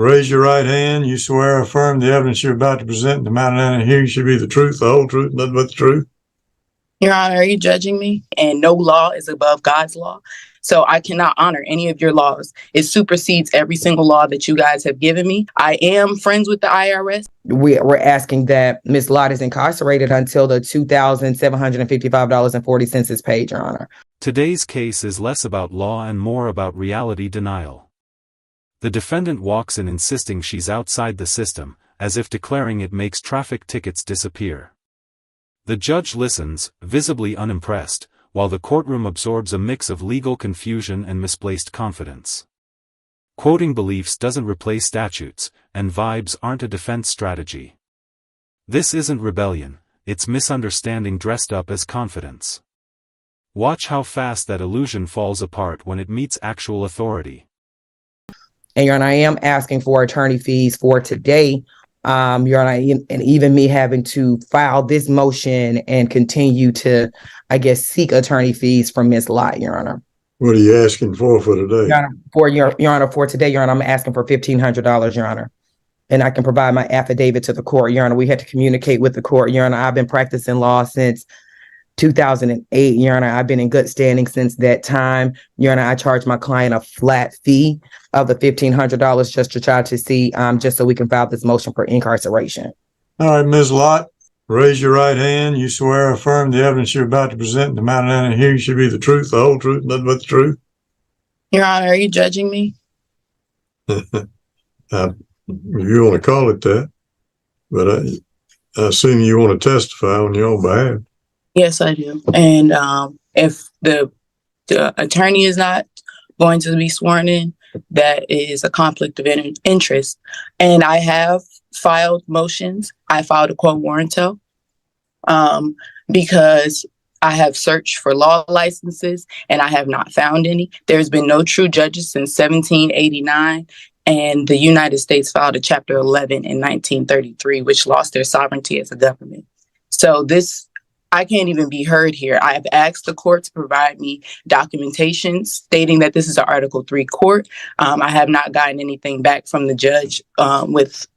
Raise your right hand. You swear or affirm the evidence you're about to present in the matter of hearing should be the truth, the whole truth, nothing but the truth. Your Honor, are you judging me? And no law is above God's law. So I cannot honor any of your laws. It supersedes every single law that you guys have given me. I am friends with the IRS. We're asking that Ms. Lott is incarcerated until the $2,755.40 is paid, Your Honor. Today's case is less about law and more about reality denial. The defendant walks in insisting she's outside the system, as if declaring it makes traffic tickets disappear. The judge listens, visibly unimpressed, while the courtroom absorbs a mix of legal confusion and misplaced confidence. Quoting beliefs doesn't replace statutes, and vibes aren't a defense strategy. This isn't rebellion, it's misunderstanding dressed up as confidence. Watch how fast that illusion falls apart when it meets actual authority. And Your Honor, I am asking for attorney fees for today. Your Honor, and even me having to file this motion and continue to, I guess, seek attorney fees from Ms. Lott, Your Honor. What are you asking for today? Your Honor, for today, Your Honor, I'm asking for $1,500, Your Honor. And I can provide my affidavit to the court, Your Honor. We had to communicate with the court, Your Honor. I've been practicing law since 2008, Your Honor. I've been in good standing since that time. Your Honor, I charge my client a flat fee of the $1,500 just to try to see, just so we can file this motion for incarceration. All right, Ms. Lott, raise your right hand. You swear or affirm the evidence you're about to present in the matter of hearing should be the truth, the whole truth, nothing but the truth. Your Honor, are you judging me? If you want to call it that, but I assume you want to testify on your own behalf. Yes, I do. And if the attorney is not going to be sworn in, that is a conflict of interest. And I have filed motions. I filed a quo warranto because I have searched for law licenses and I have not found any. There's been no true judges since 1789. And the United States filed a Chapter 11 in 1933, which lost their sovereignty as a government. So I can't even be heard here. I have asked the court to provide me documentation stating that this is an Article 3 court. I have not gotten anything back from the judge with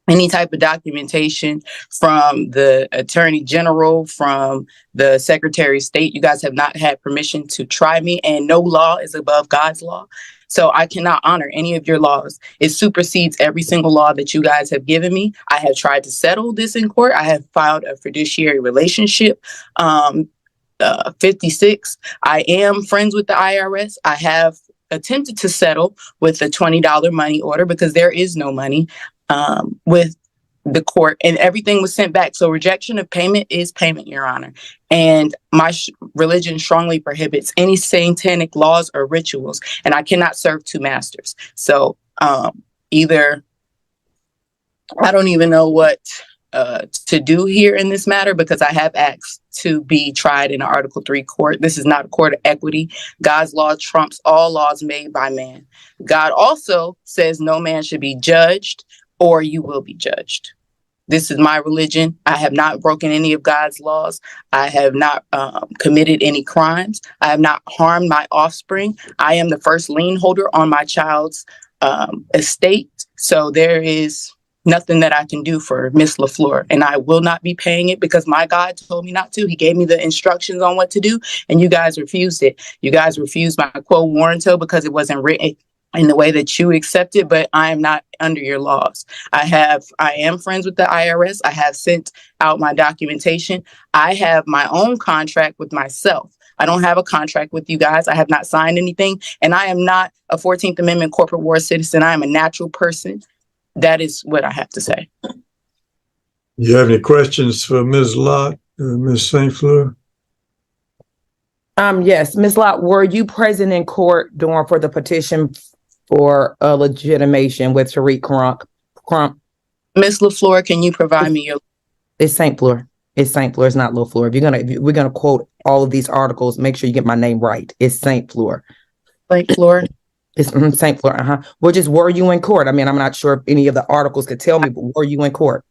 any type of documentation from the Attorney General, from the Secretary of State. You guys have not had permission to try me, and no law is above God's law. So I cannot honor any of your laws. It supersedes every single law that you guys have given me. I have tried to settle this in court. I have filed a fiduciary relationship, 56. I am friends with the IRS. I have attempted to settle with a $20 money order because there is no money with the court, and everything was sent back. So rejection of payment is payment, Your Honor. And my religion strongly prohibits any satanic laws or rituals, and I cannot serve two masters. So either I don't even know what to do here in this matter, because I have asked to be tried in an Article 3 court. This is not a court of equity. God's law trumps all laws made by man. God also says no man should be judged, or you will be judged. This is my religion. I have not broken any of God's laws. I have not committed any crimes. I have not harmed my offspring. I am the first lien holder on my child's estate. So there is nothing that I can do for Miss LaFleur, and I will not be paying it because my God told me not to. He gave me the instructions on what to do, and you guys refused it. You guys refused my quo warranto because it wasn't written in the way that you accept it, but I am not under your laws. I am friends with the IRS. I have sent out my documentation. I have my own contract with myself. I don't have a contract with you guys. I have not signed anything, and I am not a 14th Amendment corporate war citizen. I am a natural person. That is what I have to say. You have any questions for Ms. Lott, Ms. St. Fleur? Yes, Ms. Lott, were you present in court for the petition for legitimation with Tariq Crump? Ms. LaFleur, can you provide me your... It's St. Fleur. It's St. Fleur. It's not LaFleur. If we're gonna quote all of these articles, make sure you get my name right. It's St. Fleur. St. Fleur? It's St. Fleur. Were you in court? I mean, I'm not sure if any of the articles could tell me, but were you in court?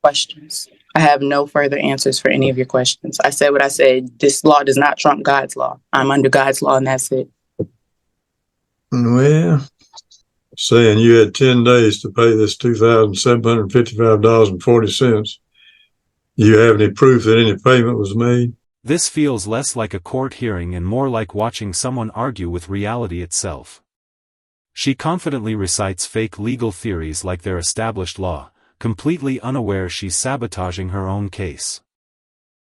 Questions. I have no further answers for any of your questions. I said what I said. This law does not trump God's law. I'm under God's law, and that's it. Well, saying you had 10 days to pay this $2,755.40. Do you have any proof that any payment was made? This feels less like a court hearing and more like watching someone argue with reality itself. She confidently recites fake legal theories like they're established law, completely unaware she's sabotaging her own case.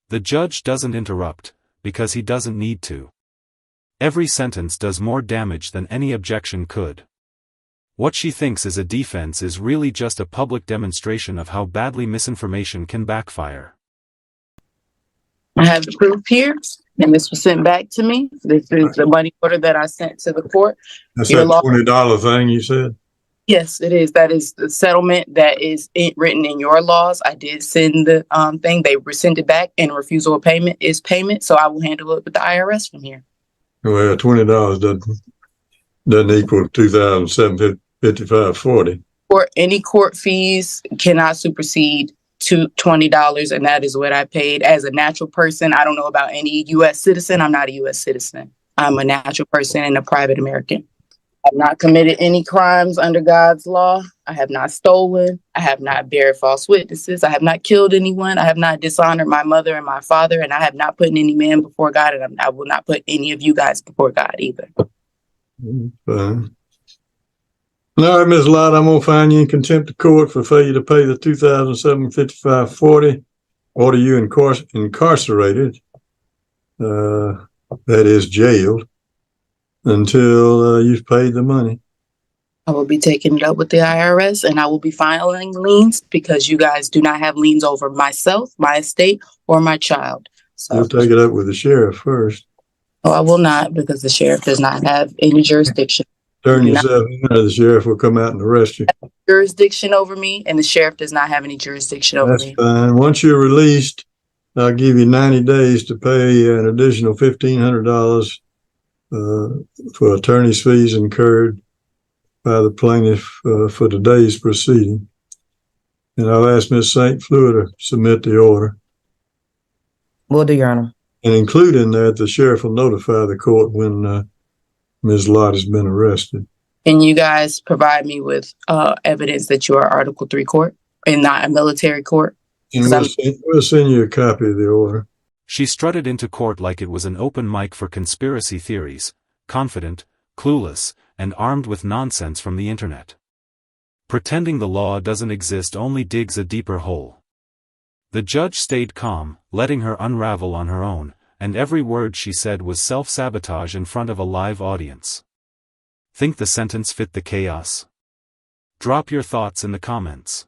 The judge doesn't interrupt, because he doesn't need to. Every sentence does more damage than any objection could. What she thinks is a defense is really just a public demonstration of how badly misinformation can backfire. I have the proof here, and this was sent back to me. This is the money order that I sent to the court. That's Your that law- $20 thing you said? Yes, it is. That is the settlement that is written in your laws. I did send the thing. They sent it back, and refusal of payment is payment. So I will handle it with the IRS from here. Well, $20 doesn't equal $2,755.40. Or any court fees cannot supersede to $20, and that is what I paid as a natural person. I don't know about any U.S. citizen. I'm not a U.S. citizen. I'm a natural person and a private American. I've not committed any crimes under God's law. I have not stolen. I have not bared false witnesses. I have not killed anyone. I have not dishonored my mother and my father, and I have not put any man before God, and I will not put any of you guys before God either. Fine. All right, Ms. Lott, I'm going to find you in contempt of court for failure to pay the $2,755.40. Order you incarcerated, that is jailed, until you've paid the money. I will be taking it up with the IRS, and I will be filing liens because you guys do not have liens over myself, my estate, or my child. So You'll take it up with the sheriff first. no, I will not, because the sheriff does not have any jurisdiction. Turn yourself in, or the sheriff will come out and arrest you. Jurisdiction over me, and the sheriff does not have any jurisdiction over That's me. fine. Once you're released, I'll give you 90 days to pay an additional $1,500 for attorney's fees incurred by the plaintiff for today's proceeding. And I'll ask Ms. St. Fleur to submit the order. Will do, Your Honor. And include in that, the sheriff will notify the court when Ms. Lott has been arrested. Can you guys provide me with evidence that you are Article 3 court and not a military court? And we'll send you a copy of the order. She strutted into court like it was an open mic for conspiracy theories, confident, clueless, and armed with nonsense from the internet. Pretending the law doesn't exist only digs a deeper hole. The judge stayed calm, letting her unravel on her own, and every word she said was self-sabotage in front of a live audience. Think the sentence fit the chaos? Drop your thoughts in the comments.